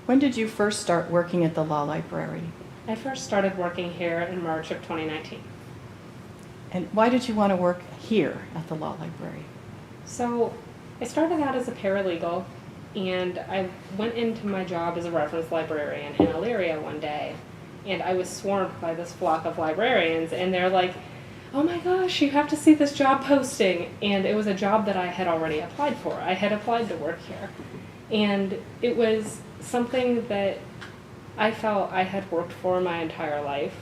When did you first start working at the law library? I first started working here in March of 2019. And why did you want to work here at the law library? So I started out as a paralegal, and I went into my job as a reference librarian in Elyria one day, and I was swarmed by this flock of librarians, and they're like, "Oh my gosh, you have to see this job posting." And it was a job that I had already applied for. I had applied to work here. And it was something that I felt I had worked for my entire life.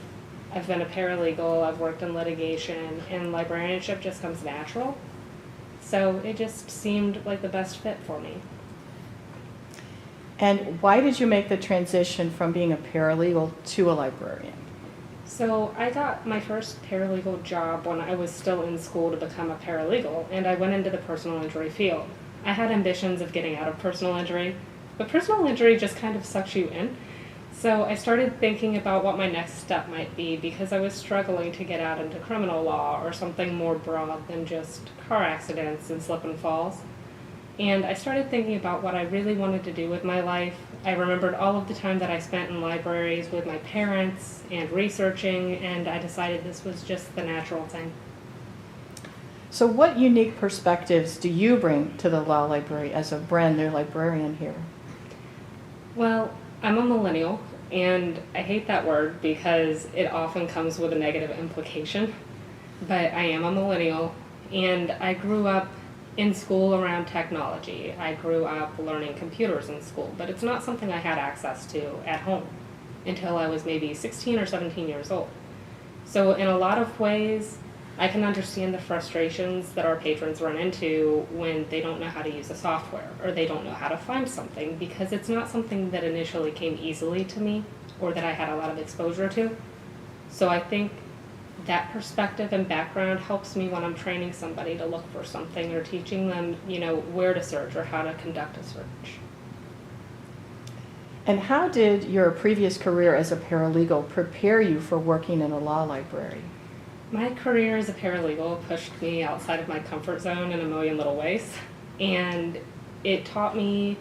I've been a paralegal, I've worked in litigation, and librarianship just comes natural. So it just seemed like the best fit for me. And why did you make the transition from being a paralegal to a librarian? So I got my first paralegal job when I was still in school to become a paralegal, and I went into the personal injury field. I had ambitions of getting out of personal injury, but personal injury just kind of sucks you in. So I started thinking about what my next step might be because I was struggling to get out into criminal law or something more broad than just car accidents and slip and falls. And I started thinking about what I really wanted to do with my life. I remembered all of the time that I spent in libraries with my parents and researching, and I decided this was just the natural thing. So what unique perspectives do you bring to the law library as a brand new librarian here? Well, I'm a millennial, and I hate that word because it often comes with a negative implication. But I am a millennial, and I grew up in school around technology. I grew up learning computers in school, but it's not something I had access to at home until I was maybe 16 or 17 years old. So in a lot of ways, I can understand the frustrations that our patrons run into when they don't know how to use a software or they don't know how to find something because it's not something that initially came easily to me or that I had a lot of exposure to. So I think that perspective and background helps me when I'm training somebody to look for something or teaching them, where to search or how to conduct a search. And how did your previous career as a paralegal prepare you for working in a law library? My career as a paralegal pushed me outside of my comfort zone in a million little ways, and it taught me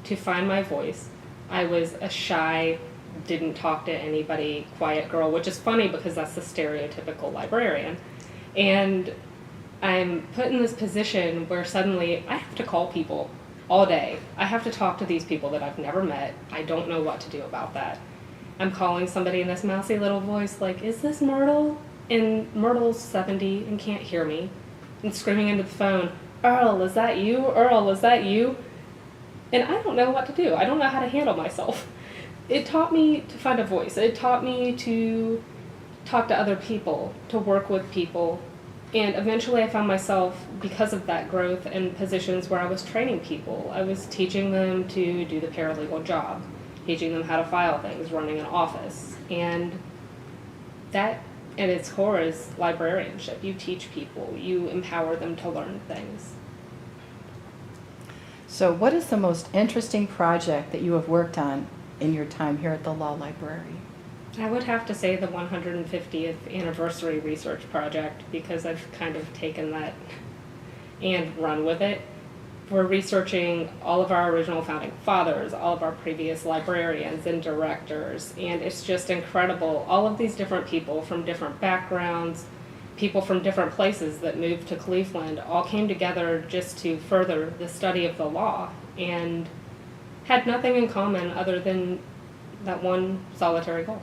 to find my voice. I was a shy, didn't talk to anybody, quiet girl, which is funny because that's the stereotypical librarian. And I'm put in this position where suddenly I have to call people all day. I have to talk to these people that I've never met. I don't know what to do about that. I'm calling somebody in this mousy little voice like, "Is this Myrtle?" And Myrtle's 70 and can't hear me. And screaming into the phone, "Earl, is that you? Earl, is that you?" And I don't know what to do. I don't know how to handle myself. It taught me to find a voice. It taught me to talk to other people, to work with people. And eventually I found myself, because of that growth, in positions where I was training people. I was teaching them to do the paralegal job, teaching them how to file things, running an office. And that, at its core, is librarianship. You teach people. You empower them to learn things. So what is the most interesting project that you have worked on in your time here at the law library? I would have to say the 150th anniversary research project because I've kind of taken that and run with it. We're researching all of our original founding fathers, all of our previous librarians and directors, and it's just incredible. All of these different people from different backgrounds, people from different places that moved to Cleveland, all came together just to further the study of the law and had nothing in common other than that one solitary goal.